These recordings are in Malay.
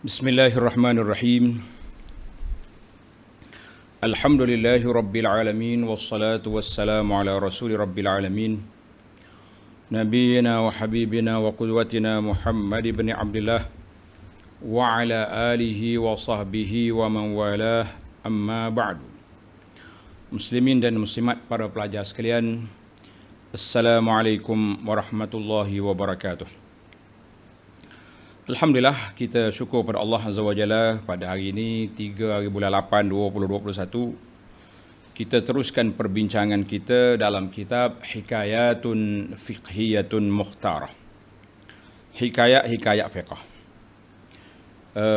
Bismillahirrahmanirrahim. Alhamdulillahi rabbil alamin wassalatu wassalamu ala rasuli rabbil alamin nabiyyina wa habibina wa qudwatina Muhammad ibn Abdullah wa ala alihi wa sahbihi wa man walah, amma ba'du. Muslimin dan muslimat, para pelajar sekalian, Assalamualaikum warahmatullahi wabarakatuh. Alhamdulillah, kita syukur pada Allah Azza wa Jalla pada hari ini 3 hari bulan 8 2021 kita teruskan perbincangan kita dalam kitab Hikayatun Fiqhiyatun Mukhtarah. Hikayat fiqh.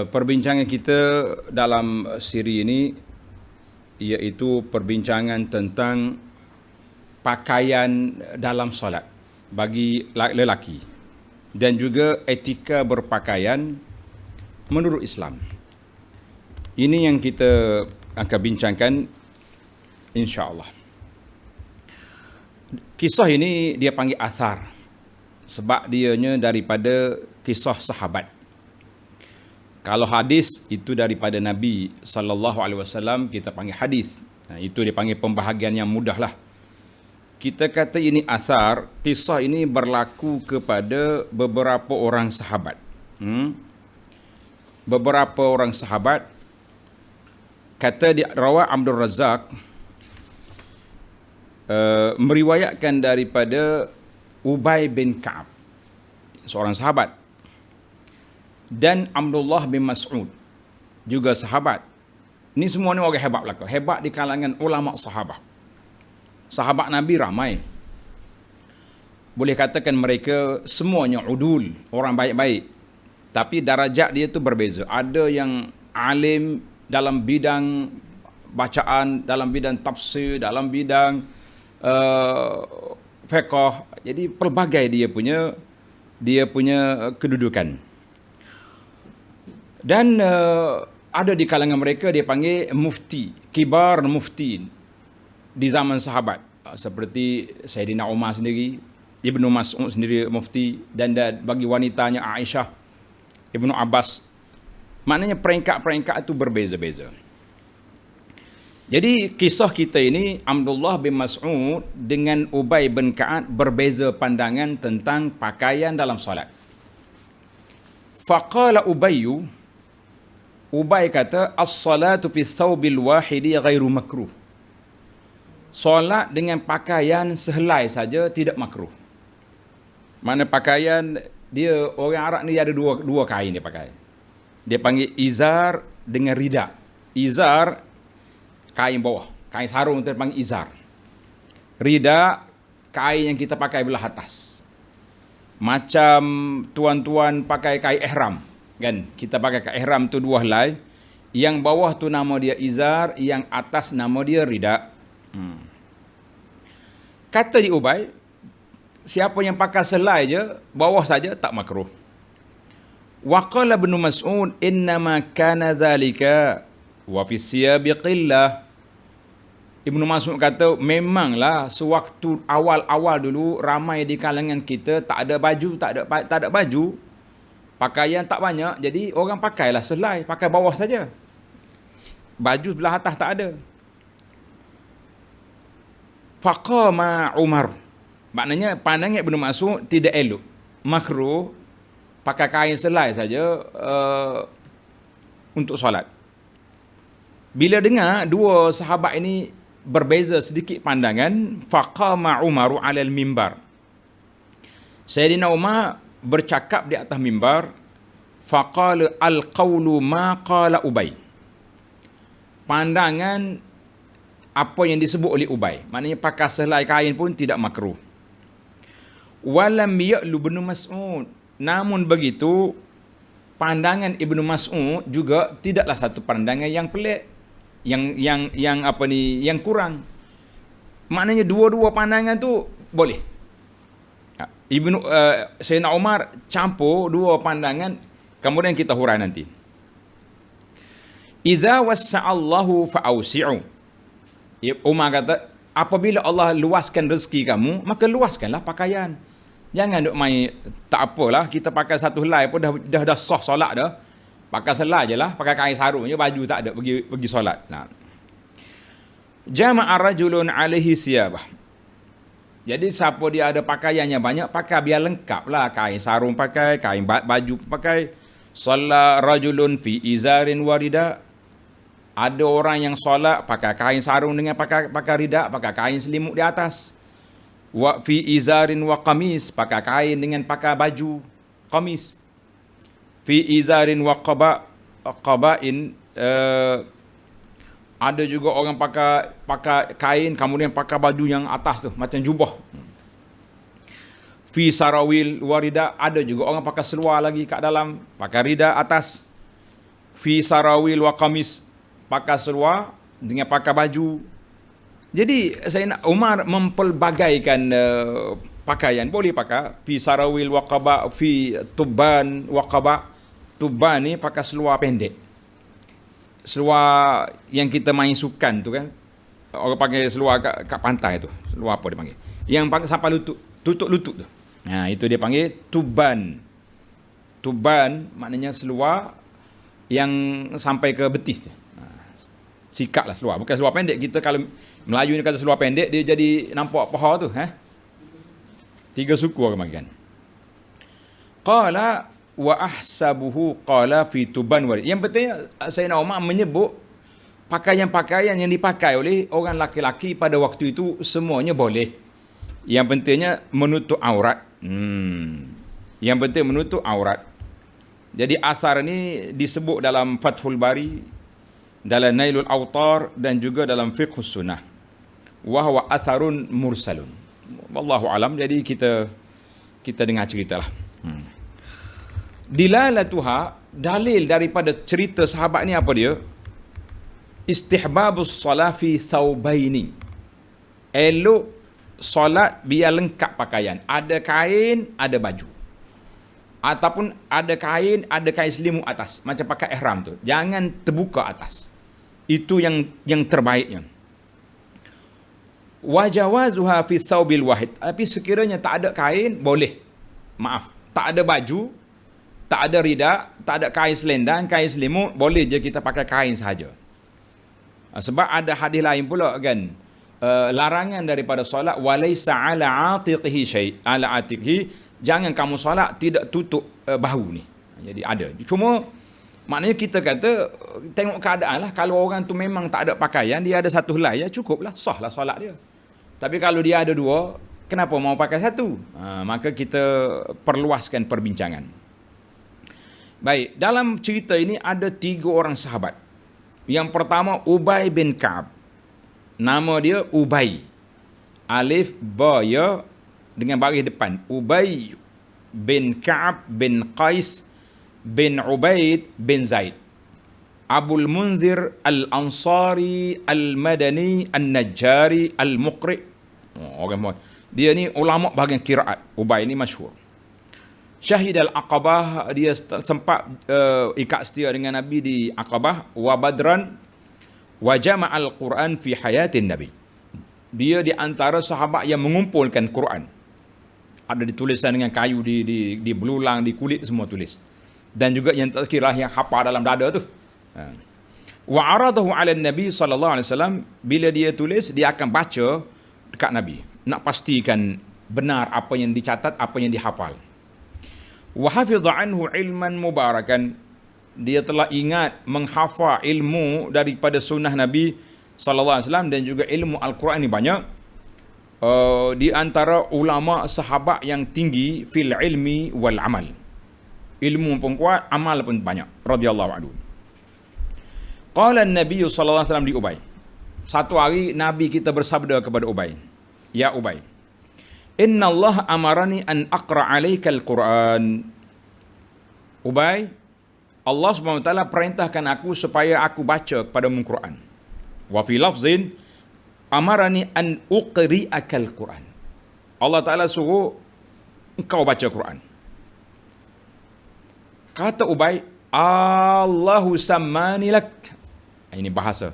Perbincangan kita dalam siri ini iaitu perbincangan tentang pakaian dalam solat bagi lelaki dan juga etika berpakaian menurut Islam. Ini yang kita akan bincangkan insya-Allah. Kisah ini dia panggil athar sebab dianya daripada kisah sahabat. Kalau hadis itu daripada Nabi SAW, kita panggil hadis. Nah, itu dia panggil pembahagian yang mudahlah. Kita kata ini asar, kisah ini berlaku kepada beberapa orang sahabat. Beberapa orang sahabat, kata Rawah Abdul Razak, meriwayatkan daripada Ubay bin Ka'ab, seorang sahabat, dan Abdullah bin Mas'ud, juga sahabat. Ini semua ni orang hebat belaka, hebat di kalangan ulama sahabat. Sahabat Nabi ramai. Boleh katakan mereka semuanya udul, orang baik-baik. Tapi darajat dia tu berbeza. Ada yang alim dalam bidang bacaan, dalam bidang tafsir, dalam bidang fiqh. Jadi pelbagai dia punya kedudukan. Dan ada di kalangan mereka dia panggil mufti, kibar mufti di zaman sahabat, seperti Sayyidina Umar sendiri, Ibnu Mas'ud sendiri mufti, dan bagi wanitanya Aisyah, Ibnu Abbas. Maknanya peringkat-peringkat itu berbeza-beza. Jadi kisah kita ini, Abdullah bin Mas'ud dengan Ubay bin Ka'ab berbeza pandangan tentang pakaian dalam solat. Faqala Ubay kata, as-salatu fi thawbil wahidi ghairu makruh. Solat dengan pakaian sehelai saja tidak makruh. Mana pakaian dia, orang Arab ni ada dua kain dia pakai. Dia panggil izar dengan rida. Izar kain bawah, kain sarung tu panggil izar. Rida kain yang kita pakai belah atas. Macam tuan-tuan pakai kain ihram, kan? Kita pakai kain ihram tu dua helai. Yang bawah tu nama dia izar, yang atas nama dia rida. Kata di Ubay, siapa yang pakai selai je, bawah saja tak makruh. Wa qala Ibnu Mas'ud, innama kana dhalika wa fi siyabi qillah. Ibnu Mas'ud kata, memanglah sewaktu awal-awal dulu ramai di kalangan kita tak ada baju, tak ada baju, pakaian tak banyak, jadi orang pakailah selai, pakai bawah saja. Baju belah atas tak ada. Faqama Umar. Maknanya pandangan Ibnu Mas'ud tidak elok, makruh pakai kain selai saja untuk solat. Bila dengar dua sahabat ini berbeza sedikit pandangan, faqama Umaru 'alal mimbar. Sayyidina Umar bercakap di atas mimbar, faqala al-qawlu ma qala Ubay. Pandangan apa yang disebut oleh Ubay, maknanya pakai selai kain pun tidak makruh. Walam ya'lu Ibnu Mas'ud, namun begitu pandangan Ibnu Mas'ud juga tidaklah satu pandangan yang pelik, yang kurang. Maknanya dua-dua pandangan tu boleh. Sayyidina Umar campur dua pandangan, kemudian kita hurai nanti. Idza wassa'allahu fa'ausi'u. Umar kata, apabila Allah luaskan rezeki kamu, maka luaskanlah pakaian. Jangan duk main, tak apalah, kita pakai satu helai pun dah sah solat dah. Pakai selah je lah, pakai kain sarung je, baju tak ada, pergi solat. Nah. Jama'a rajulun alaihi thiyabah. Jadi siapa dia ada pakaiannya banyak, pakai biar lengkap lah. Kain sarung pakai, kain baju pakai. Shalla rajulun fi izarin warida. Ada orang yang solat pakai kain sarung dengan pakai rida, pakai kain selimut di atas. Wa fi izarin wa qamis, pakai kain dengan pakai baju qamis. Fi izarin wa qabain, ada juga orang pakai kain kemudian pakai baju yang atas tu macam jubah. Fi sarawil warida, ada juga orang pakai seluar lagi kat dalam, pakai rida atas. Fi sarawil wa qamis, pakai seluar dengan pakai baju. Jadi saya nak Umar mempelbagaikan pakaian. Boleh pakai fi sarawil wa qaba, fi tuban wa qaba. Tuban ni pakai seluar pendek. Seluar yang kita main sukan tu kan. Orang panggil seluar kat pantai tu. Seluar apa dia panggil? Yang pakai sampai lutut, tutup lutut tu. Nah, itu dia panggil tuban. Tuban maknanya seluar yang sampai ke betis. Sikat lah seluar. Bukan seluar pendek. Kita kalau Melayu ni kata seluar pendek, dia jadi nampak paha tu. 3 suku orang makan. Qala wa ahsabuhu qala fi tuban warid. Yang penting Sayyidina Umar menyebut pakaian-pakaian yang dipakai oleh orang laki-laki pada waktu itu semuanya boleh. Yang pentingnya menutup aurat. Yang penting menutup aurat. Jadi asar ni disebut dalam Fathul Bari, dalam Nailul Awtar dan juga dalam Fiqhus Sunnah. Wa huwa atharun mursalun. Wallahu alam. Jadi kita dengar ceritalah. Dilalatuha, dalil daripada cerita sahabat ni apa dia? Istihbabus salat fi thawbaini. Elok solat biar lengkap pakaian. Ada kain, ada baju. Ataupun ada kain selimut atas. Macam pakai ihram tu. Jangan terbuka atas. Itu yang terbaiknya. Wajawazuha fi thawbil wahid. Tapi sekiranya tak ada kain, boleh. Maaf, tak ada baju, tak ada rida, tak ada kain selendang, kain selimut, boleh je kita pakai kain sahaja. Sebab ada hadis lain pula kan, larangan daripada solat walaysa ala atiqihi syai', ala atiqihi, jangan kamu solat tidak tutup bahu ni. Jadi ada. Cuma maknanya kita kata tengok keadaan lah. Kalau orang tu memang tak ada pakaian, dia ada satu helai, ya cukuplah, sahlah solat dia. Tapi kalau dia ada dua, kenapa mau pakai satu? Maka kita perluaskan perbincangan. Baik, dalam cerita ini ada 3 orang sahabat. Yang pertama Ubay bin Ka'ab. Nama dia Ubay. Alif ba ya dengan baris depan. Ubay bin Ka'ab bin Qais bin Ubaid bin Zaid. Abul Munzir Al-Ansari Al-Madani Al-Najjari Al-Muqri. Orang dia ni ulama bahagian qiraat. Ubay ni masyhur. Syahid al-Aqabah, dia sempat ikat setia dengan Nabi di Aqabah. Wa Badran wa jama'al Quran fi hayatin Nabi. Dia di antara sahabat yang mengumpulkan Quran. Ada ditulisan dengan kayu di belulang, di kulit semua tulis. Dan juga yang terkira yang hafal dalam dada tu. Wa aradahu 'ala Nabi sallallahu alaihi wasallam, bila dia tulis dia akan baca dekat Nabi. Nak pastikan benar apa yang dicatat, apa yang dihafal. Wa hafidha anhu ilman mubarakan, dia telah ingat menghafal ilmu daripada sunnah Nabi sallallahu alaihi wasallam dan juga ilmu Al-Quran ni banyak. Di antara ulama sahabat yang tinggi fil ilmi wal amal. Ilmu pun kuat, amal pun banyak, radhiyallahu anhu. Qala an-nabiy sallallahu alaihi wasallam li Ubay. Satu hari Nabi kita bersabda kepada Ubay, "Ya Ubay, Inna Allah amarani an aqra' alaika al-Quran." Ubay, Allah SWT perintahkan aku supaya aku baca kepadamu Quran. Wa fi lafzin amarani an uqri'aka al-Quran. Allah Ta'ala suruh engkau baca Quran. Kata Ubay, Allahu sammani lak. Ini bahasa.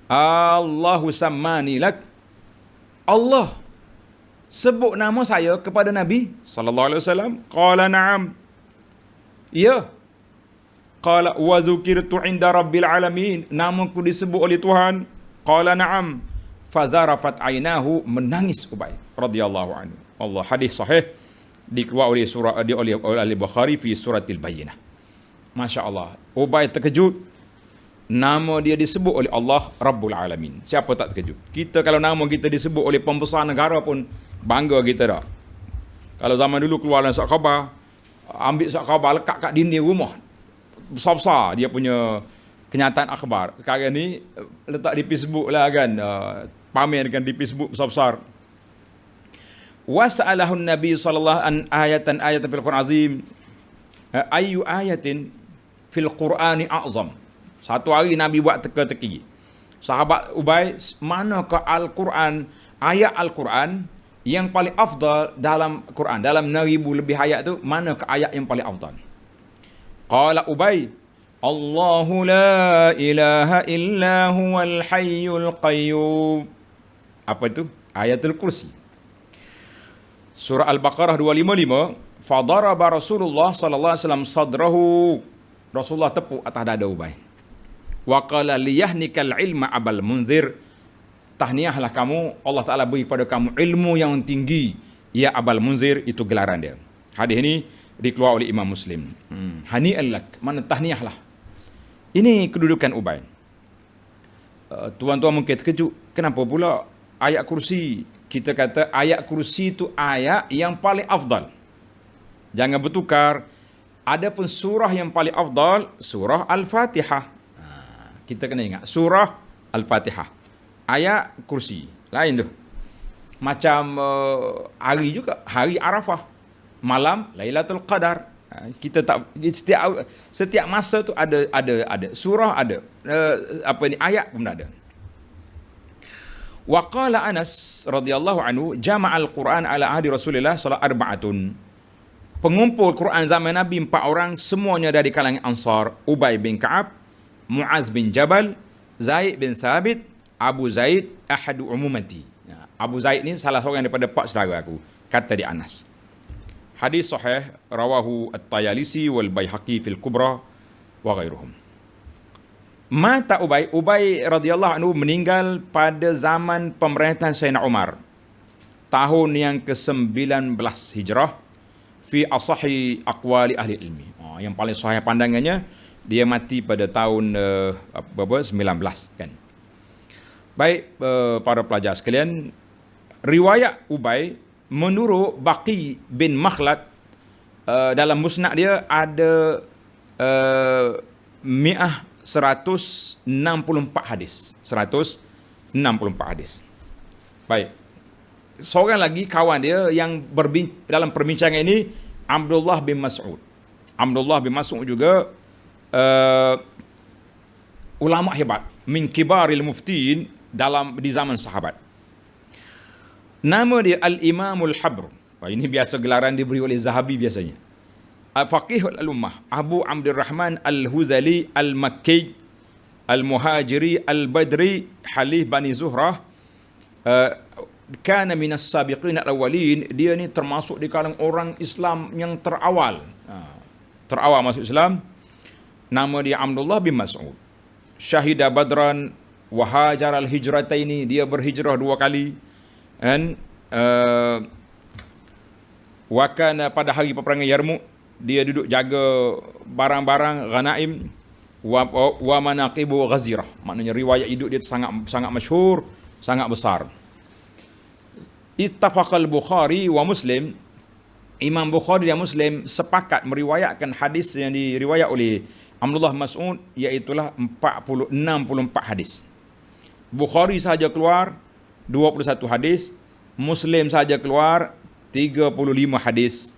Allahu sammani lak. Allah sebut nama saya kepada Nabi sallallahu alaihi wasallam. Qala na'am. Ya. Qala wa dzukirtu 'inda rabbil alamin. Namaku disebut oleh Tuhan. Qala na'am. Fazarafat ainahu, menangis Ubay radhiyallahu anhu. Allah, hadis sahih dikeluar oleh oleh Bukhari fi suratil Bayyinah. Masya-Allah. Ubay terkejut. Nama dia disebut oleh Allah Rabbul Alamin. Siapa tak terkejut? Kita kalau nama kita disebut oleh pembesar negara pun bangga kita dah. Kalau zaman dulu keluar dalam surat khabar, ambil surat khabar lekat kat dinding rumah. Besar-besar dia punya kenyataan akhbar. Sekarang ni letak di Facebook lah kan, pamerkan di Facebook besar-besar. Wasa'alahun Nabi sallallahu an ayatan fil Quran azim. Ayu ayatin fil Qur'ani a'zam. Satu hari Nabi buat teka-teki. Sahabat Ubay, manakah Al-Quran, ayat Al-Quran yang paling afdal dalam Quran, dalam 1000 lebih ayat tu, manakah ayat yang paling afdal? Qala Ubay, Allahu la ilaha illa huwal hayyul qayyum. Apa itu? Ayatul Kursi. Surah Al-Baqarah 255, fadaraba Rasulullah sallallahu alaihi wasallam sadrahu. Rasulullah tepuk atas dada Ubay. Wa qala liyahnikal ilma abal munzir. Tahniahlah kamu, Allah Taala beri kepada kamu ilmu yang tinggi, ya Abal Munzir, itu gelaran dia. Hadis ini dikeluar oleh Imam Muslim. Hani'an lak, mana tahniahlah. Ini kedudukan Ubay. Tuan-tuan mungkin terkejut, kenapa pula ayat kursi? Kita kata ayat kursi itu ayat yang paling afdal. Jangan bertukar. Ada pun surah yang paling afdal, surah Al-Fatihah. Kita kena ingat, surah Al-Fatihah. Ayat kursi, lain tu. Macam hari juga, hari Arafah. Malam Lailatul Qadar. Kita tak, setiap masa tu ada surah, ada ayat pun ada. Wa qala Anas radhiyallahu anhu, jama'al Quran ala ahdi Rasulillah sallallahu arba'atun. Pengumpul Quran zaman Nabi 4 orang, semuanya dari kalangan Ansar. Ubay bin Ka'ab, Muaz bin Jabal, Zaid bin Thabit, Abu Zaid ahadu umumati. Abu Zaid ni salah seorang daripada 4 saudara aku, kata di Anas. Hadis sahih rawahu At-Tayalisi wal Baihaqi fil Kubra wa ghairuhum. Mata Ubay radhiyallahu anhu meninggal pada zaman pemerintahan Sayyidina Umar, tahun yang ke-19 Hijrah, fi asahi aqwali ahli ilmi. Yang paling sahih pandangannya, dia mati pada tahun 19 kan. Baik, para pelajar sekalian, riwayat Ubay menurut Baqi bin Makhlad, dalam musnad dia ada 164 hadis. 164 hadis. Baik. Seorang lagi kawan dia yang dalam perbincangan ini, Abdullah bin Mas'ud. Abdullah bin Mas'ud juga ulama hebat, min kibaril muftiin di zaman sahabat. Nama dia Al-Imamul Habr. Ini biasa gelaran diberi oleh Zahabi biasanya. Faqihul Al-Ummah, Abu Abdurrahman Al-Huzali Al-Makki Al-Muhajiri Al-Badri Halih Bani Zuhrah. Kana minas sabiqin al-awwalin. Dia ni termasuk di kalangan orang Islam yang terawal. Terawal masuk Islam. Nama dia Abdullah bin Mas'ud. Syahida Badran wa hajar al-hijrataini. Dia berhijrah 2 kali. Dan wakana pada hari peperangan Yarmuk, dia duduk jaga barang-barang ghanaim wa manaqibu ghazirah. Maknanya riwayat hidup dia sangat masyhur, sangat besar. Ittafaqal Bukhari wa Muslim. Imam Bukhari dan Muslim sepakat meriwayatkan hadis yang diriwayat oleh Abdullah Mas'ud, iaitulah 64 hadis. Bukhari sahaja keluar 21 hadis, Muslim sahaja keluar 35 hadis.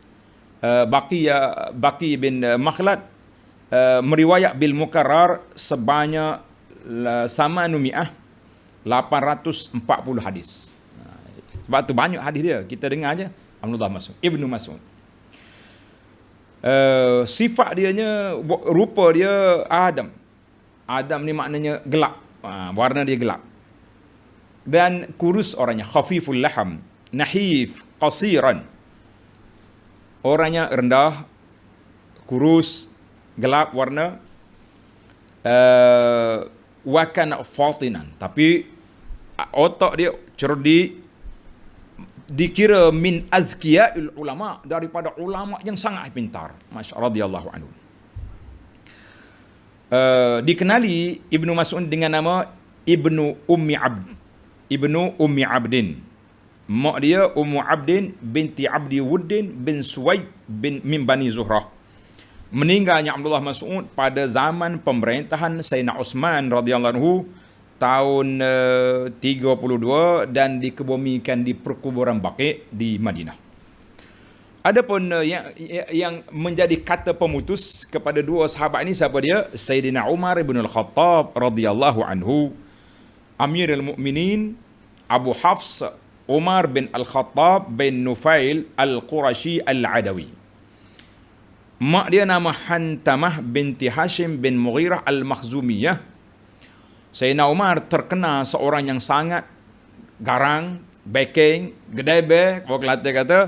Baqi bin Makhlad meriwayat bil mukarrar sebanyak 840 hadis. Sebab tu banyak hadis dia, kita dengar aja. Abdullah Mas'ud, Ibnu Mas'ud. Sifat dianya, rupa dia Adam. Adam ni maknanya gelap. Warna dia gelap. Dan kurus orangnya, khafiful laham, nahif, qasiran. Orangnya rendah, kurus, gelap warna, wa kana fatinan, tapi otak dia cerdik, dikira min azkiya'il ulama, daripada ulama yang sangat pintar, radhiyallahu anhu. Dikenali Ibnu Mas'ud dengan nama Ibnu Ummi Abdin. Mak dia Ummu Abdin binti Abdi Wuddin bin Suwaid bin min Bani Zuhrah. Meninggalnya Abdullah Mas'ud pada zaman pemerintahan Sayyidina Utsman radhiyallahu anhu tahun 32 dan dikebumikan di perkuburan Baqi' di Madinah. Adapun yang menjadi kata pemutus kepada dua sahabat ini, siapa dia? Sayyidina Umar bin Al-Khattab radhiyallahu anhu, Amirul Mukminin Abu Hafs Umar bin Al-Khattab bin Nufail Al-Qurashi Al-Adawi. Mak dia nama Hantamah binti Hashim bin Mughirah Al-Makhzumiyah. Sayyidina Umar terkenal seorang yang sangat garang, backing, gedebe, kalau Kelantan kata,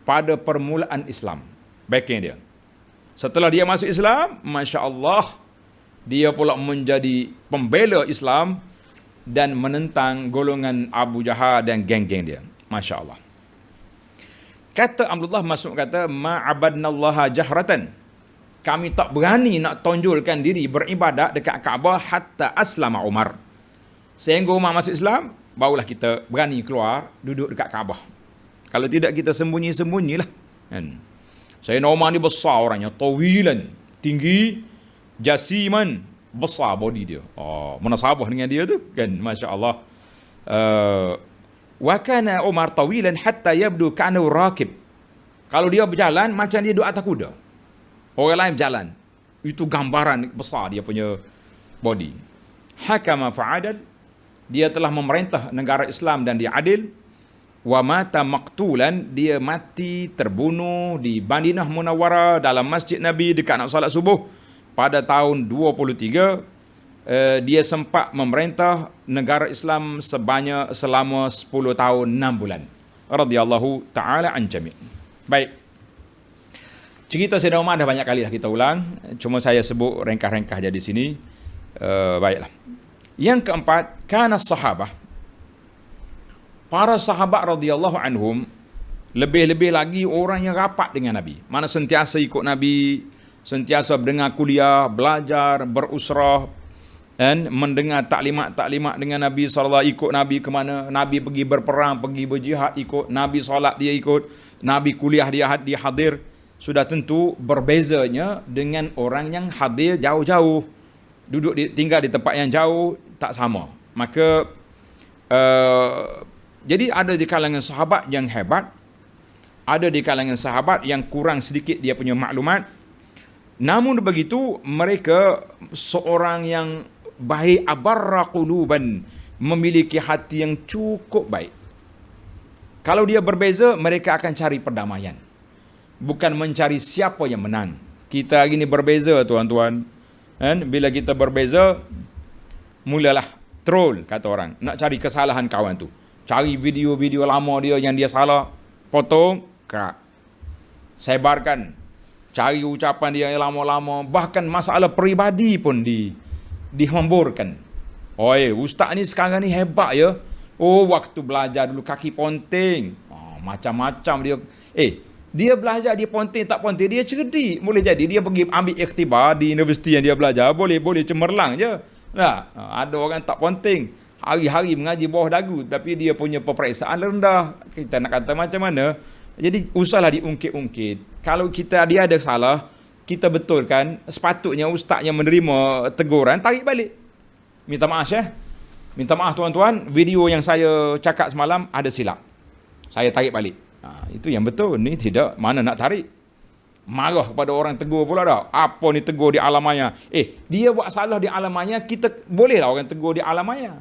pada permulaan Islam. Backing dia. Setelah dia masuk Islam, Masya Allah, dia pula menjadi pembela Islam dan menentang golongan Abu Jahal dan geng-geng dia. Masya Allah. Kata Abdullah Mas'ud kata, ma'abadnallaha jahratan. Kami tak berani nak tonjolkan diri beribadat dekat Kaabah hatta aslama Umar. Sehingga Umar masuk Islam, barulah kita berani keluar duduk dekat Kaabah. Kalau tidak kita sembunyi-sembunyilah. Kan? Sayyidina Umar ni besar orangnya, tawilan, tinggi, jasiman, besar body dia. Munasabah dengan dia tu kan, masya-Allah. Wa kana Umar tawilan hatta yabdu ka'annahu rakib. Kalau dia berjalan macam dia duduk atas kuda. Orang lain berjalan. Itu gambaran besar dia punya body. Hakama fa'adal, dia telah memerintah negara Islam dan dia adil. Wa mata maqtulan, dia mati terbunuh di Madinah Munawwarah dalam Masjid Nabi dekat nak salat subuh pada tahun 23. Dia sempat memerintah negara Islam selama 10 tahun 6 bulan. Radhiyallahu ta'ala an jami'. Baik. Cerita Sayyidina Umar dah banyak kali dah kita ulang. Cuma saya sebut ringkas-ringkas je di sini. Baiklah. Yang keempat, kana sahabah. Para sahabat radhiyallahu anhum, lebih-lebih lagi orang yang rapat dengan Nabi. Mana sentiasa ikut Nabi, sentiasa mendengar kuliah, belajar, berusrah, dan mendengar taklimat-taklimat dengan Nabi SAW, ikut Nabi ke mana, Nabi pergi berperang, pergi berjihad, ikut Nabi solat dia ikut, Nabi kuliah dia hadir. Sudah tentu berbezanya dengan orang yang hadir jauh-jauh, tinggal di tempat yang jauh, tak sama. Maka jadi ada di kalangan sahabat yang hebat, ada di kalangan sahabat yang kurang sedikit dia punya maklumat. Namun begitu, mereka seorang yang baik, abarra quluban, memiliki hati yang cukup baik. Kalau dia berbeza, mereka akan cari perdamaian, bukan mencari siapa yang menang. Kita hari ini berbeza, tuan-tuan. Dan bila kita berbeza, mulalah troll, kata orang, nak cari kesalahan kawan tu. Cari video-video lama dia yang dia salah, potong, kerak, sebarkan. Cari ucapan dia yang lama-lama, bahkan masalah peribadi pun dihamburkan. Ustaz ni sekarang ni hebat ya. Waktu belajar dulu kaki ponting. Macam-macam dia. Dia belajar, dia ponting tak ponting, dia cerdik. Boleh jadi dia pergi ambil ikhtibar di universiti yang dia belajar, boleh cemerlang je. Nah, ada orang tak ponting, hari-hari mengaji bawah dagu, tapi dia punya peperiksaan rendah. Kita nak kata macam mana? Jadi usahlah diungkit-ungkit. Kalau dia ada salah, kita betulkan. Sepatutnya ustaz yang menerima teguran tarik balik. Minta maaf minta maaf tuan-tuan, video yang saya cakap semalam ada silap, saya tarik balik. Itu yang betul. Ni tidak, mana nak tarik. Marah kepada orang tegur pula dah. Apa ni tegur di alam maya? Dia buat salah di alam maya, kita bolehlah orang tegur di alam maya.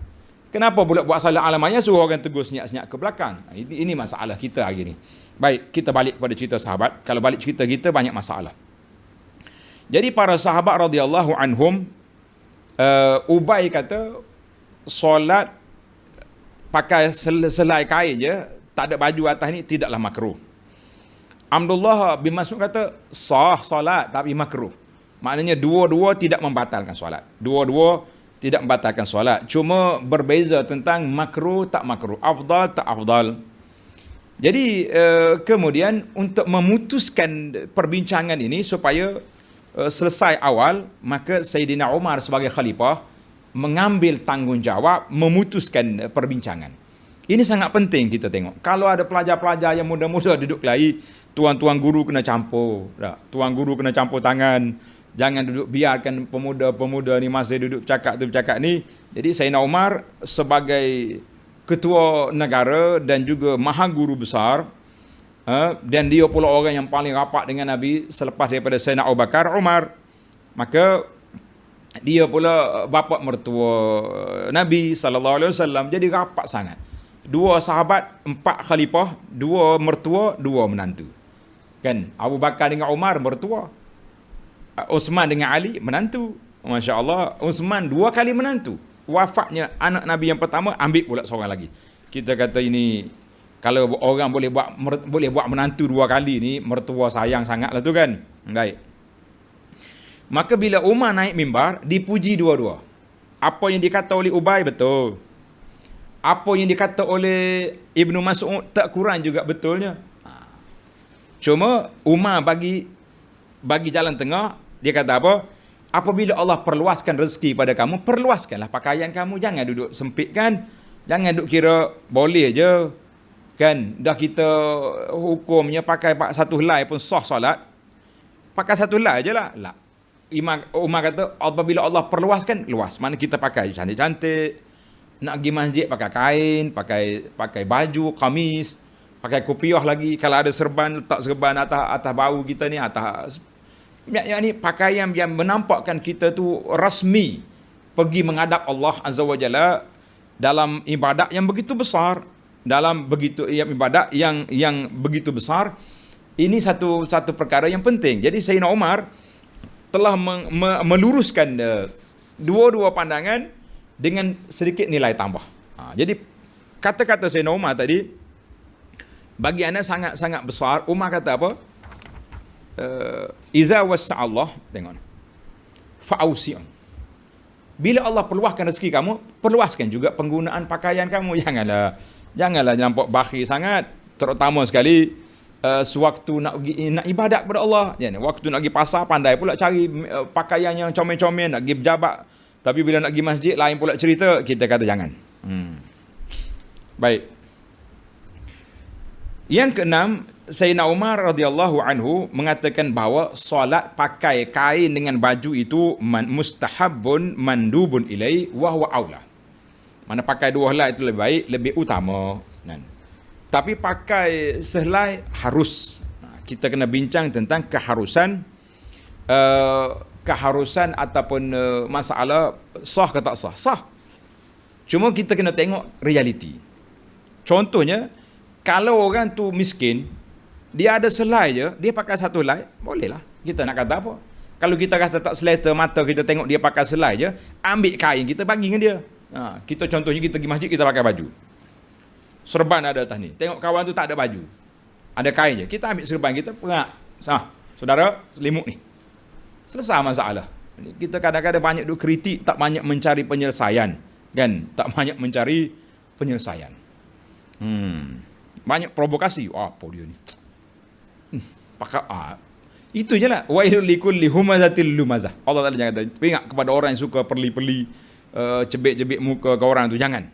Kenapa pula buat salah alam maya suruh orang tegur senyap-senyap ke belakang? Ini masalah kita hari ni. Baik, kita balik kepada cerita sahabat. Kalau balik cerita kita banyak masalah. Jadi para sahabat radhiyallahu anhum, Ubay kata solat pakai selai kain je, tak ada baju atas ni, tidaklah makruh. Abdullah bin Mas'ud kata sah solat tapi makruh. Maknanya dua-dua tidak membatalkan solat. Dua-dua tidak membatalkan solat. Cuma berbeza tentang makruh tak makruh, afdal tak afdal. Jadi kemudian untuk memutuskan perbincangan ini supaya selesai awal, maka Sayyidina Umar sebagai khalifah mengambil tanggungjawab memutuskan perbincangan. Ini sangat penting kita tengok. Kalau ada pelajar-pelajar yang muda-muda duduk kelahi, tuan-tuan guru kena campur. Tuan guru kena campur tangan. Jangan duduk biarkan pemuda-pemuda ni masih duduk bercakap tu bercakap ni. Jadi Sayyidina Umar sebagai ketua negara dan juga maha guru besar, dan dia pula orang yang paling rapat dengan Nabi selepas daripada Sayyidina Abu Bakar, Umar. Maka dia pula bapa mertua Nabi SAW. Jadi rapat sangat. Dua sahabat, 4 khalifah, 2 mertua, 2 menantu. Kan? Abu Bakar dengan Umar mertua. Uthman dengan Ali menantu. Masya Allah, Uthman 2 kali menantu. Wafatnya anak Nabi yang pertama, ambil pula seorang lagi. Kita kata ini, kalau orang boleh buat menantu 2 kali ni, mertua sayang sangat lah tu kan. Baik. Maka bila Umar naik mimbar, dipuji dua-dua. Apa yang dikata oleh Ubay betul. Apa yang dikata oleh Ibnu Mas'ud tak kurang juga betulnya. Cuma Umar bagi jalan tengah. Dia kata apa? Apabila Allah perluaskan rezeki pada kamu, perluaskanlah pakaian kamu. Jangan duduk sempitkan. Jangan duduk kira boleh je. Kan? Dah kita hukumnya pakai satu helai pun sah solat. Pakai satu helai je lah. Umar kata, apabila Allah perluaskan, luas. Mana kita pakai cantik-cantik. Nak pergi masjid pakai kain, pakai baju, kamis, pakai kopiah lagi. Kalau ada serban, letak serban atas bahu kita ni, atas. Yang ni pakaian yang menampakkan kita tu rasmi pergi menghadap Allah Azza wa Jalla dalam ibadat yang begitu besar, dalam begitu ibadat yang begitu besar. Ini satu perkara yang penting. Jadi Sayyidina Umar telah meluruskan dua-dua pandangan dengan sedikit nilai tambah. Jadi kata-kata Sayyidina Umar tadi bagi anda sangat-sangat besar. Umar kata apa? Iza wasa'allah, tengok, fa'ausi'un. Bila Allah perluaskan rezeki kamu, perluaskan juga penggunaan pakaian kamu. Janganlah nampak bakhil sangat, terutama sekali sewaktu nak ibadat kepada Allah. Waktu nak pergi pasar, pandai pula cari pakaian yang comel-comel, nak pergi berjabat. Tapi bila nak pergi masjid, lain pula cerita. Kita kata jangan. Baik. Yang keenam, Sayyidina Umar radhiyallahu anhu mengatakan bahawa solat pakai kain dengan baju itu mustahabun mandubun ilai wa huwa aula. Mana pakai 2 helai itu lebih baik, lebih utama. Tapi pakai sehelai harus. Kita kena bincang tentang keharusan ataupun masalah sah ke tak sah. Sah. Cuma kita kena tengok realiti. Contohnya, kalau orang tu miskin, dia ada selai je, dia pakai satu helai, bolehlah. Kita nak kata apa? Kalau kita rasa tak selesa mata, kita tengok dia pakai selai je, ambil kain, kita bagi dengan dia. Kita contohnya kita pergi masjid, kita pakai baju. Serban ada atas ni. Tengok kawan tu tak ada baju. Ada kain je. Kita ambil serban kita, perak. Saudara, selimut ni. Selesai masalah. Kita kadang-kadang banyak duk kritik, tak banyak mencari penyelesaian. Kan? Tak banyak mencari penyelesaian. Banyak provokasi. Apa dia ni? Itu je lah. Wailul likulli humazatil lumazah. Allah Ta'ala jangan kata. Ingat kepada orang yang suka perli-perli, cebik-cebik muka ke orang tu. Jangan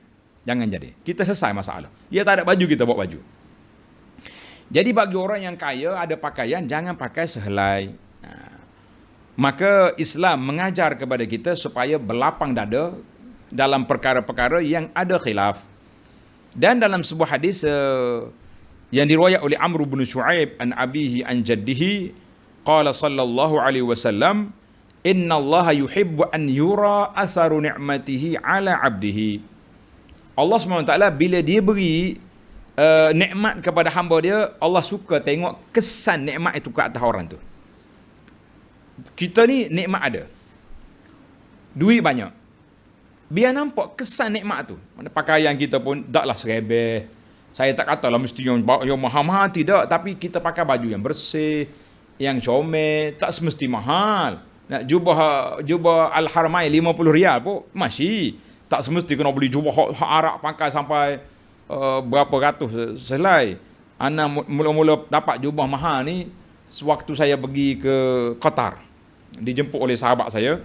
jadi. Kita selesai masalah. Dia tak ada baju, kita bawa baju. Jadi bagi orang yang kaya, ada pakaian, jangan pakai sehelai. Maka Islam mengajar kepada kita supaya berlapang dada dalam perkara-perkara yang ada khilaf. Dan dalam sebuah hadis yang diriwayat oleh Amr bin Shu'aib an abihi an jaddihi, qala sallallahu alaihi wasallam, inna Allah yuhibbu an yura atharu ni'matihi ala abdihi. Allah SWT bila dia beri nikmat kepada hamba dia, Allah suka tengok kesan nikmat itu ke atas orang tu. Kita ni nikmat ada, duit banyak, biar nampak kesan nikmat tu. Mana pakaian kita pun taklah serebeh. Saya tak katalah mesti yang mahal-mahal, tidak. Tapi kita pakai baju yang bersih, yang comel, tak semesti mahal. Nak jubah Al-Haramain 50 rial pun masih tak semesti kena beli jubah Arab pakai sampai berapa ratus selai. Ana mula-mula dapat jubah mahal ni sewaktu saya pergi ke Qatar. Dijemput oleh sahabat saya.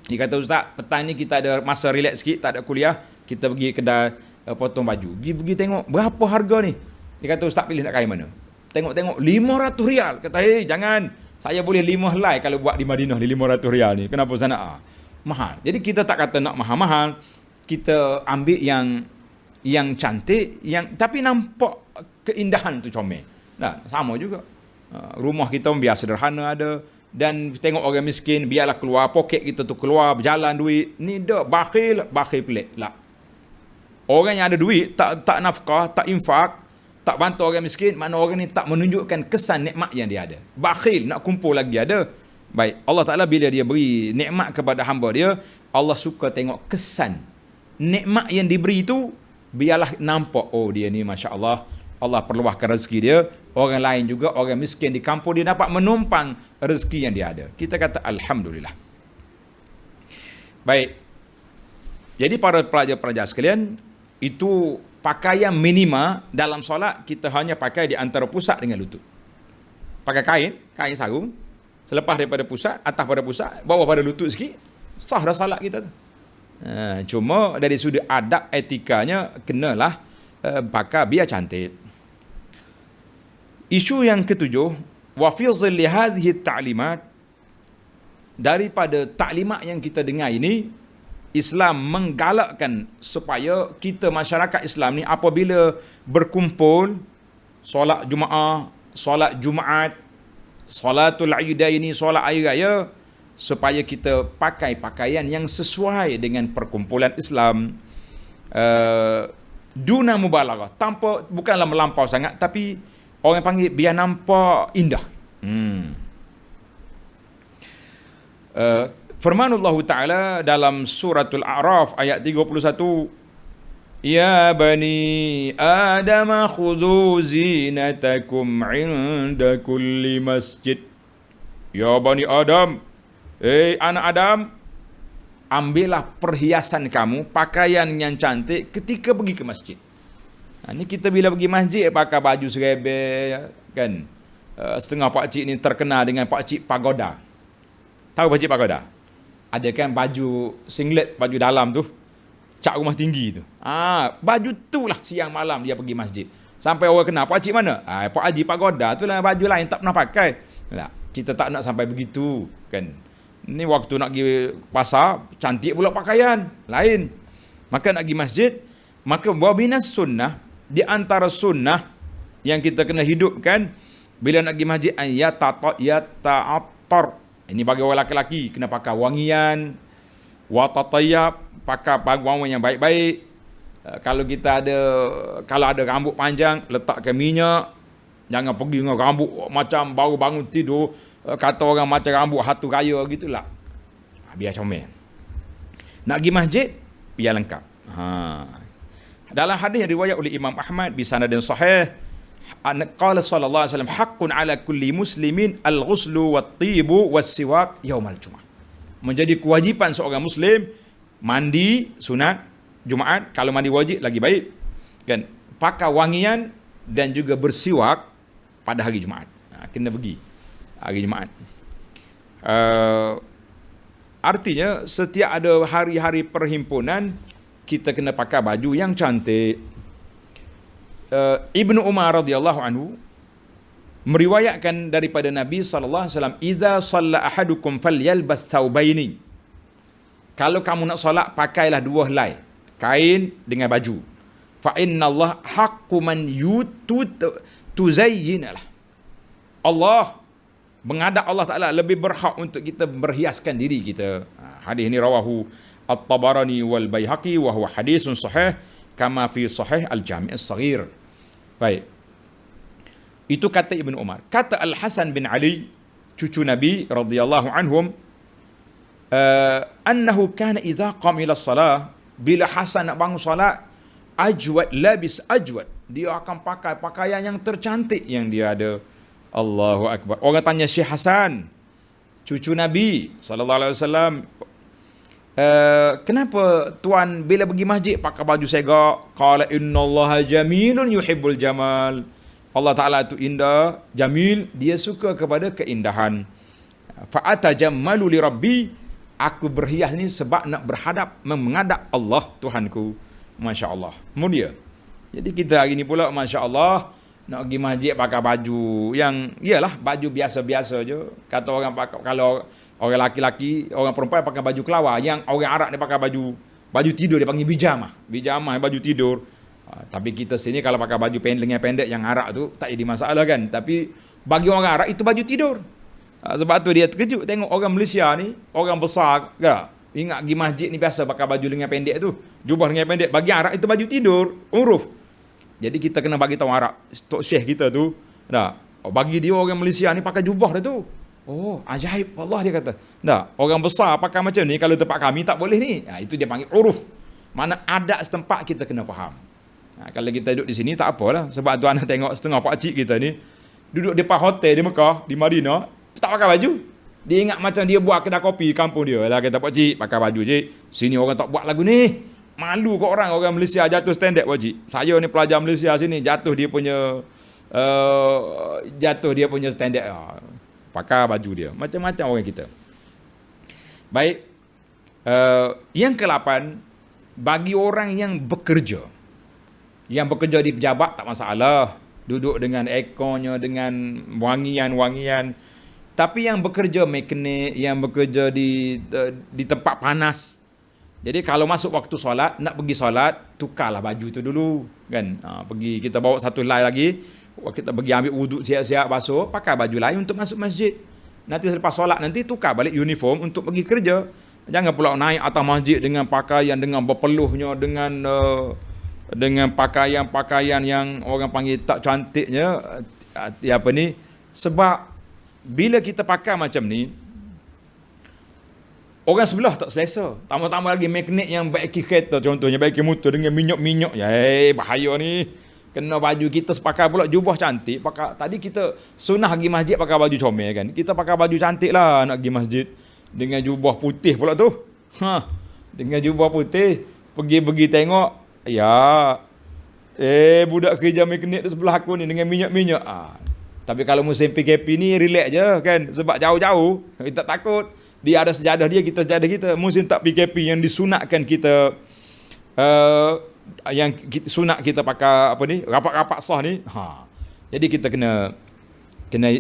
Dia kata, "Ustaz, petang ni kita ada masa relax sikit, tak ada kuliah, kita pergi kedai potong baju. Pergi tengok berapa harga ni." Dia kata, "Ustaz, pilih nak kain mana?" Tengok 500 rial. Kata, "Jangan. Saya boleh 5 helai kalau buat di Madinah ni 500 rial ni. Kenapa saya nak mahal?" Jadi kita tak kata nak mahal-mahal. Kita ambil yang cantik, tapi nampak keindahan tu comel. Nah, sama juga. Rumah kita biar sederhana ada, dan tengok orang miskin, biarlah keluar poket kita tu keluar berjalan duit. Ni dak bakhil pelik lah. Orang yang ada duit tak nafkah, tak infak, tak bantu orang miskin, mana orang ni tak menunjukkan kesan nikmat yang dia ada. Bakhil, nak kumpul lagi ada. Baik, Allah Ta'ala bila dia beri nikmat kepada hamba dia, Allah suka tengok kesan nikmat yang diberi itu, biarlah nampak, oh dia ni Masya Allah, Allah perluahkan rezeki dia. Orang lain juga, orang miskin di kampung, dia dapat menumpang rezeki yang dia ada. Kita kata Alhamdulillah. Baik, jadi para pelajar-pelajar sekalian, itu pakaian minima dalam solat kita hanya pakai di antara pusat dengan lutut. Pakai kain sarung, selepas daripada pusat, atas pada pusat, bawah pada lutut sikit, sah dah salat kita tu. Cuma dari sudut adab etikanya kenalah pakai biar cantik. Isu yang ketujuh, wa fi dhilli hadhihi ta'limat, daripada taklimat yang kita dengar ini, Islam menggalakkan supaya kita masyarakat Islam ni apabila berkumpul solat Jumaat, solat Jumaat, solatul Aidaini, solat Hari Raya, supaya kita pakai pakaian yang sesuai dengan perkumpulan Islam, duna mubalaghah, tanpa, bukanlah melampau sangat, tapi orang panggil biar nampak indah. Firmanullah Ta'ala dalam suratul A'raf ayat 31, "Ya bani Adam khudhu zinatakum 'inda kulli masjid." Ya bani Adam, anak Adam, ambillah perhiasan kamu, pakaian yang cantik ketika pergi ke masjid. Ni kita bila pergi masjid pakai baju serebel kan. Setengah pakcik ni terkenal dengan pakcik pagoda. Tahu pakcik pagoda? Ada kan baju singlet, baju dalam tu, cak rumah tinggi tu. Baju tu lah siang malam dia pergi masjid. Sampai orang kenal, "Pak Cik mana?" Pak Haji Pagoda tu lah, baju lain tak pernah pakai. Nah, kita tak nak sampai begitu kan. Ni waktu nak pergi pasar, cantik pula pakaian lain. Maka nak pergi masjid, maka wa minas sunnah, di antara sunnah yang kita kena hidupkan bila nak pergi masjid, yata'attar. Ini bagi orang lelaki kena pakai wangian, wa tatayyab, pakai wangian yang baik-baik. Kalau ada rambut panjang, letakkan minyak. Jangan pergi dengan rambut macam baru bangun tidur, kata orang macam rambut hatu raya gitulah. Biar comel. Nak pergi masjid, biar lengkap. Dalam hadis yang riwayat oleh Imam Ahmad bi sanadin sahih, qala sallallahu alaihi wasallam, haqqun ala kulli muslimin al-ghuslu wat-tibu was-siwak yaumal Jumaah. Menjadi kewajipan seorang muslim mandi sunat Jumaat, kalau mandi wajib lagi baik kan, pakai wangian dan juga bersiwak pada hari Jumaat. Kena pergi hari Jumaat. Artinya setiap ada hari-hari perhimpunan kita kena pakai baju yang cantik. Ibnu Umar radhiyallahu anhu meriwayatkan daripada Nabi sallallahu alaihi wasallam, "Idza shalla ahadukum falyalbas thawbaini." Kalau kamu nak solat, pakailah dua helai kain dengan baju. Fa innallaha haqqu man tuzayyinalah. Allah menghadap Allah Taala lebih berhak untuk kita berhiaskan diri kita. Hadis ini rawahu At-Tabarani wal Baihaqi wa huwa hadisun sahih kama fi sahih al-Jami' as-Saghir. Baik. Itu kata Ibnu Umar. Kata Al-Hasan bin Ali, cucu Nabi radhiyallahu anhum, annahu kana idza qama ila shalah, bila Hasan nak bangun solat, labis ajwad, dia akan pakai pakaian yang tercantik yang dia ada. Allahu akbar. Orang tanya Syekh Hasan, cucu Nabi sallallahu alaihi wasallam, kenapa tuan bila pergi masjid pakai baju segak? Qala innallaha jamilun yuhibbul jamal. Allah Taala itu indah, jamil, dia suka kepada keindahan. Fa atajammalu li rabbi, aku berhias ni sebab nak menghadap Allah Tuhanku. Masya-Allah. Mulia. Jadi kita hari ni pula masya-Allah nak pergi masjid pakai baju yang iyalah baju biasa-biasa je. Kata orang kalau orang laki-laki, orang perempuan pakai baju kelawar, yang orang Arab dia pakai baju tidur, dia panggil bijamah. Bijamah baju tidur. Tapi kita sini kalau pakai baju lengan pendek yang Arab tu tak jadi masalah kan. Tapi bagi orang Arab itu baju tidur. Sebab tu dia terkejut tengok orang Malaysia ni, orang besar ke, ingat pergi masjid ni biasa pakai baju lengan pendek tu, jubah lengan pendek. Bagi Arab itu baju tidur, uruf. Jadi kita kena bagi tahu Arab, Tok Syekh kita tu, dah. Bagi dia orang Malaysia ni pakai jubah dia tu. Oh, ajaib Allah, dia kata. Dah, orang besar pakai macam ni, kalau tempat kami tak boleh ni. Itu dia panggil uruf. Mana adat setempat kita kena faham. Kalau kita duduk di sini tak apalah. Sebab tu anak tengok setengah pakcik kita ni duduk depan hotel di Mekah, di Madinah, tak pakai baju. Dia ingat macam dia buat kedai kopi di kampung dia. Lah kata pakcik, pakai baju cik. Sini orang tak buat lagu ni. Malu kau orang Malaysia jatuh standard pakcik. Saya ni pelajar Malaysia sini jatuh dia punya standard. Pakai baju dia. Macam-macam orang kita. Baik. Yang ke-8, bagi orang yang bekerja. Yang bekerja di pejabat tak masalah. Duduk dengan ekornya, dengan wangian-wangian. Tapi yang bekerja mekanik, yang bekerja di tempat panas. Jadi kalau masuk waktu solat, nak pergi solat, tukarlah baju tu dulu. Kan? Pergi, kita bawa satu helai lagi. Kita pergi ambil wuduk siap-siap basuh, pakai baju lain untuk masuk masjid. Nanti selepas solat, nanti tukar balik uniform untuk pergi kerja. Jangan pula naik atas masjid dengan pakaian, dengan berpeluhnya, dengan pakaian-pakaian yang orang panggil tak cantiknya. Sebab bila kita pakai macam ni, orang sebelah tak selesa. Tambah-tambah lagi mekanik yang baiki kereta, contohnya baiki motor dengan minyak-minyak. Bahaya ni. Kena baju kita sepakai pula jubah cantik. Tadi kita sunnah pergi masjid pakai baju comel kan. Kita pakai baju cantik lah nak pergi masjid. Dengan jubah putih pula tu. Dengan jubah putih. Pergi tengok. Ya. Budak kerja mekanik di sebelah aku ni dengan minyak-minyak. Tapi kalau musim PKP ni relax je kan. Sebab jauh-jauh. Kita takut. Dia ada sejadah dia, kita sejadah kita. Musim tak PKP yang disunatkan kita. Yang sunat kita pakai rapat-rapat sah ni. Jadi kita kena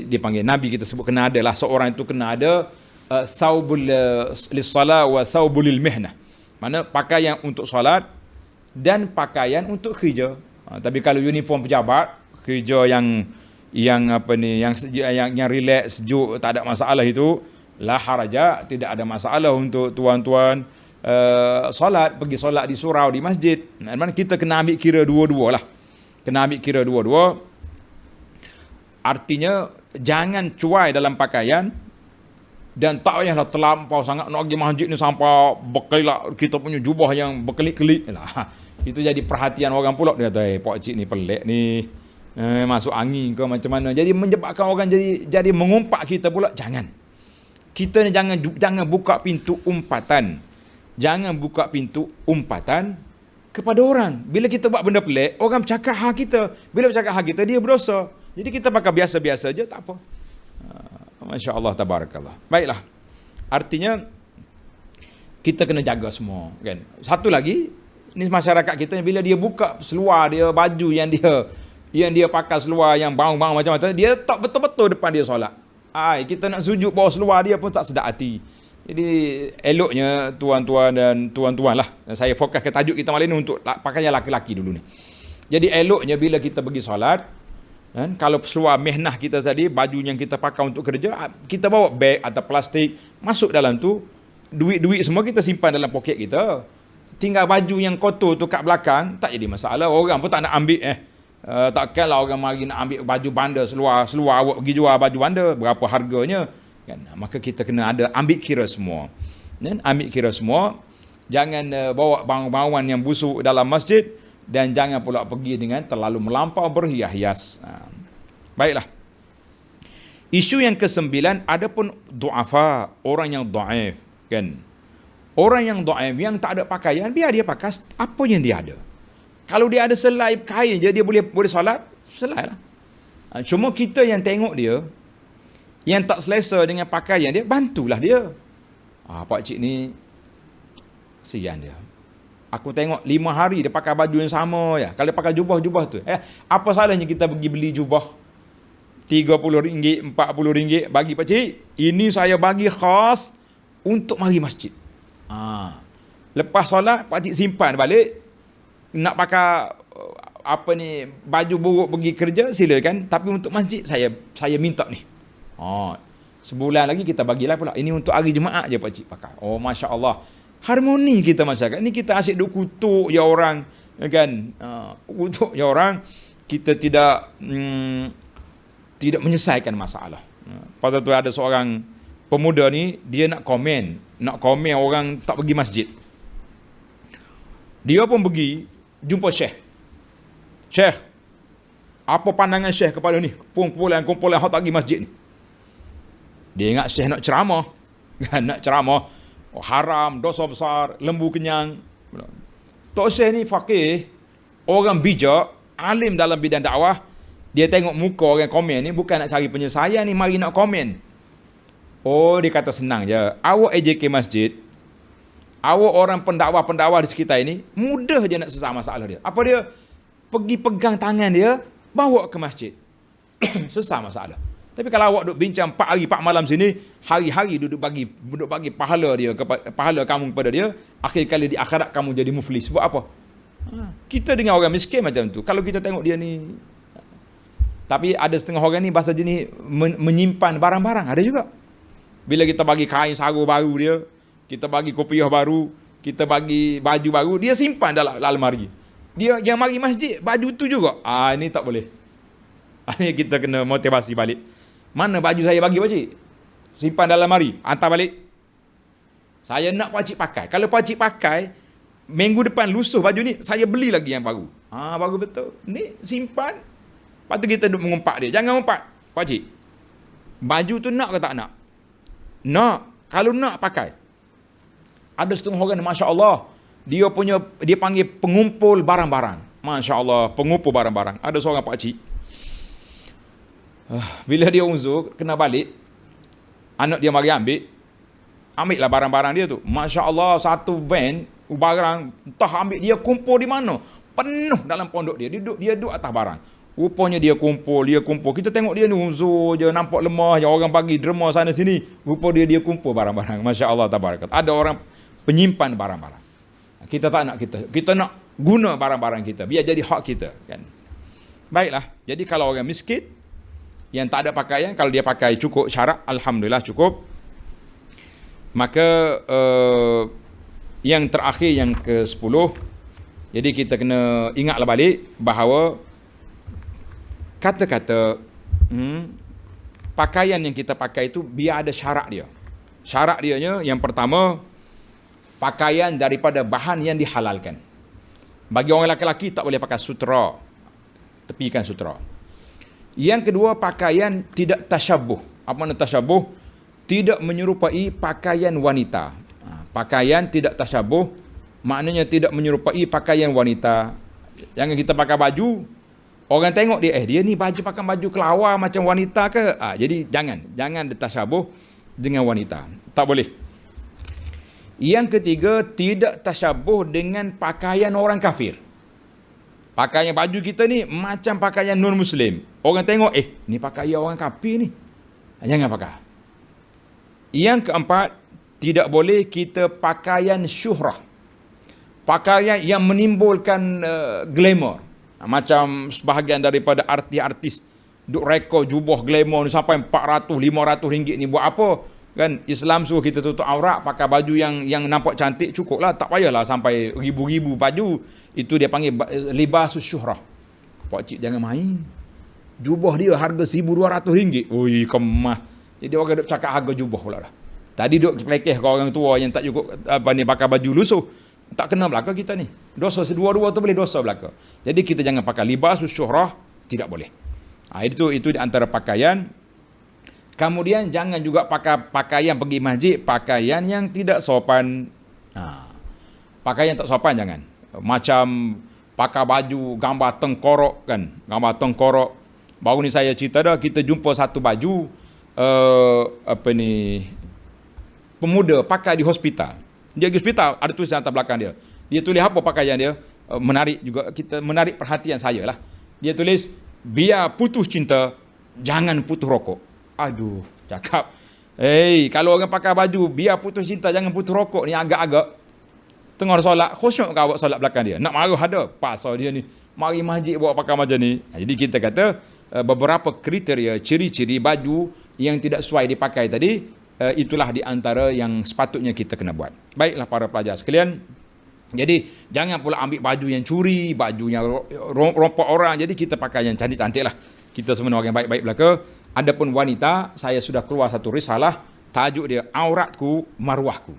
dipanggil Nabi kita sebut kena ada lah, seorang itu kena ada thawbul lis-salah wa thawbul lil-mihnah. Mana pakaian untuk solat dan pakaian untuk kerja. Tapi kalau uniform pejabat, kerja yang relax, sejuk, tak ada masalah itu, la haraja, tidak ada masalah untuk tuan-tuan pergi solat di surau, di masjid. Kita kena ambil kira dua-dua lah. Kena ambil kira dua-dua. Artinya jangan cuai dalam pakaian dan tak payahlah terlampau sangat nak pergi masjid ni sampai berkelak kita punya jubah yang berkelip-kelip lah. Itu jadi perhatian orang pula. Dia kata, pak cik ni pelik ni, masuk angin ke macam mana. Jadi menyebabkan orang jadi mengumpat kita pula. Jangan. Kita jangan buka pintu umpatan. Jangan buka pintu umpatan kepada orang. Bila kita buat benda pelik, orang bercakap hak kita. Bila bercakap hak kita, dia berdosa. Jadi kita pakai biasa-biasa je, tak apa. Masya Allah, tabarakallah. Baiklah. Artinya, kita kena jaga semua. Kan? Satu lagi, ni masyarakat kita, bila dia buka seluar dia, baju yang dia pakai seluar yang bau-bau macam-macam, dia tak betul-betul depan dia solat. Kita nak sujud bawah seluar dia pun tak sedap hati. Jadi eloknya tuan-tuan dan tuan-tuan lah. Saya fokus ke tajuk kita malam ni untuk pakaian laki-laki dulu ni. Jadi eloknya bila kita pergi solat, kan, kalau seluar mihnah kita tadi, baju yang kita pakai untuk kerja, kita bawa beg atau plastik, masuk dalam tu, duit-duit semua kita simpan dalam poket kita. Tinggal baju yang kotor tu kat belakang, tak jadi masalah. Orang pun tak nak ambil takkanlah orang mari nak ambil baju bandar, seluar awak pergi jual baju bandar, berapa harganya. Kan? Maka kita kena ambil kira semua. Dan ambil kira semua. Jangan bawa bau-bauan yang busuk dalam masjid. Dan jangan pula pergi dengan terlalu melampau berhias-hias. Baiklah. Isu yang ke-9, adapun du'afa, orang yang dhaif, kan. Orang yang dhaif yang tak ada pakaian, biar dia pakai apa yang dia ada. Kalau dia ada selai kain je dia boleh solat, selailah. Cuma kita yang tengok dia, yang tak selesa dengan pakaian dia, bantulah dia. Pak cik ni sian dia. Aku tengok 5 hari dia pakai baju yang sama ya. Kalau dia pakai jubah tu, apa salahnya kita pergi beli jubah RM30, RM40 bagi pak cik. Ini saya bagi khas untuk mari masjid. Lepas solat pak cik simpan balik. Nak pakai baju buruk pergi kerja silakan, tapi untuk masjid saya minta ni. Sebulan lagi kita bagilah pula. Ini untuk hari Jumaat je pak cik pakai. Masya-Allah. Harmoni kita masyarakat. Ni kita asyik duk kutuk ya orang, kan? Kutuk ya orang, kita tidak menyelesaikan masalah. Pasal tu ada seorang pemuda ni, dia nak komen orang tak pergi masjid. Dia pun pergi jumpa Syekh. Syekh, apa pandangan Syekh kepada ni? Kumpulan orang tak pergi masjid ni. Dia ingat Syekh nak ceramah. Nak ceramah. Haram, dosa besar, lembu kenyang. Tok Syekh ni faqih, orang bijak, alim dalam bidang dakwah. Dia tengok muka orang komen ni, bukan nak cari penyelesaian ni, mari nak komen. Dia kata senang je. Awak AJK masjid, awak orang pendakwa-pendakwa di sekitar ini, mudah je nak selesai masalah dia. Apa dia? Pergi pegang tangan dia, bawa ke masjid. Selesai masalah. Tapi kalau awak duduk bincang 4 hari 4 malam sini, hari-hari duduk bagi pahala kamu kepada dia, akhir kali di akhirat kamu jadi muflis. Buat apa? Kita dengan orang miskin macam tu. Kalau kita tengok dia ni, tapi ada setengah orang ni bahasa jenis menyimpan barang-barang, ada juga. Bila kita bagi kain sarung baru dia, kita bagi kopiah baru, kita bagi baju baru, dia simpan dalam almari. Dia yang mari masjid, baju tu juga. Ini tak boleh. Ini kita kena motivasi balik. Mana baju saya bagi pakcik? Simpan dalam almari, hantar balik. Saya nak pakcik pakai. Kalau pakcik pakai, minggu depan lusuh baju ni, saya beli lagi yang baru. Baru betul. Ni simpan. Lepas tu kita duduk mengumpat dia. Jangan umpat. Pakcik, baju tu nak ke tak nak? Nak. Kalau nak, pakai. Ada setengah orang, Masya Allah, dia panggil pengumpul barang-barang. Masya Allah, pengumpul barang-barang. Ada seorang pakcik, bila dia uzur, kena balik, anak dia mari ambil lah barang-barang dia tu. Masya Allah, satu van barang, entah ambil, dia kumpul di mana, penuh dalam pondok dia duduk atas barang. Rupanya dia kumpul. Kita tengok dia ni uzur je, nampak lemah je, orang bagi derma sana sini. Rupa dia kumpul barang-barang. Masya Allah, tabarakat. Ada orang penyimpan barang-barang. Kita tak nak, kita nak guna barang-barang kita, biar jadi hak kita, kan. Baiklah, jadi kalau orang miskin yang tak ada pakaian, kalau dia pakai cukup syarat, alhamdulillah cukup. Maka yang terakhir, yang ke-10, jadi kita kena ingatlah balik bahawa kata-kata pakaian yang kita pakai itu biar ada syarat dia. Syarat dianya yang pertama, pakaian daripada bahan yang dihalalkan. Bagi orang lelaki tak boleh pakai sutera, tepikan sutera. Yang kedua, pakaian tidak tasyabuh. Apa makna tasyabuh? Tidak menyerupai pakaian wanita. Pakaian tidak tasyabuh maknanya tidak menyerupai pakaian wanita. Jangan kita pakai baju, orang tengok dia ni pakai baju kelawar macam wanita ke? Jadi jangan tasyabuh dengan wanita. Tak boleh. Yang ketiga, tidak tasyabuh dengan pakaian orang kafir. Pakaian baju kita ni macam pakaian non-Muslim. Orang tengok, ni pakaian orang kafir ni. Jangan pakai. Yang keempat, tidak boleh kita pakaian syuhrah. Pakaian yang menimbulkan glamour. Macam sebahagian daripada artis-artis duk rekod jubah glamour ni sampai 400-500 ringgit ni. Buat apa? Kan Islam suruh kita tutup aurat, pakai baju yang nampak cantik, cukuplah, tak payahlah sampai ribu-ribu baju. Itu dia panggil libasus syuhrah. Pak cik jangan main. Jubah dia harga RM1,200. Oi, kemas. Jadi orang duk cakap harga jubah pula lah. Tadi duk pelekeh ke orang tua yang tak cukup pakai baju lusuh. Tak kena belaka kita ni. Dosa dua-dua tu boleh dosa belaka. Jadi kita jangan pakai libasus syuhrah, tidak boleh. Itu di antara pakaian. Kemudian jangan juga pakai pakaian pergi masjid, pakaian yang tidak sopan. Pakaian tak sopan jangan. Macam pakai baju gambar tengkorok kan, gambar tengkorok. Baru ni saya cerita dah, kita jumpa satu baju pemuda pakai di hospital. Dia pergi hospital, ada tulisan atas belakang dia. Dia tulis apa pakaian dia? Menarik juga, kita menarik perhatian saya lah. Dia tulis, biar putus cinta, jangan putus rokok. Aduh, cakap. Kalau orang pakai baju, biar putus cinta, jangan putus rokok, ni agak-agak tengah solat, khusyuk kau buat solat belakang dia. Nak marah ada, pasal dia ni. Mari masjid buat pakai macam ni. Jadi kita kata, beberapa kriteria, ciri-ciri baju yang tidak sesuai dipakai tadi, itulah di antara yang sepatutnya kita kena buat. Baiklah para pelajar sekalian. Jadi jangan pula ambil baju yang curi, baju yang rompok orang. Jadi kita pakai yang cantik-cantik lah. Kita semua orang yang baik-baik belaka. Adapun wanita, saya sudah keluar satu risalah, tajuk dia Auratku Marwahku.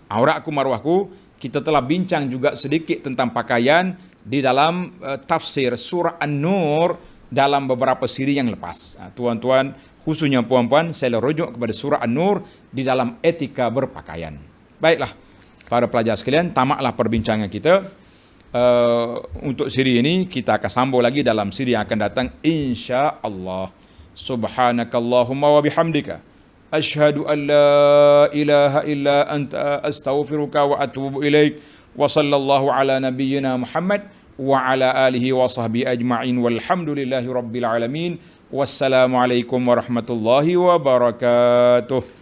Auratku Marwahku. Kita telah bincang juga sedikit tentang pakaian di dalam tafsir surah An-Nur dalam beberapa siri yang lepas. Tuan-tuan, khususnya puan-puan, saya rujuk kepada surah An-Nur di dalam etika berpakaian. Baiklah, para pelajar sekalian, tamatlah perbincangan kita. Untuk siri ini kita akan sambung lagi dalam siri yang akan datang, insya-Allah. Subhanakallahumma wa bihamdika asyhadu an la ilaha illa anta astaghfiruka wa atubu ilaik. Wa sallallahu ala nabiyyina Muhammad wa ala alihi wa sahbihi ajma'in walhamdulillahi rabbil alamin. Wassalamu alaikum warahmatullahi wabarakatuh.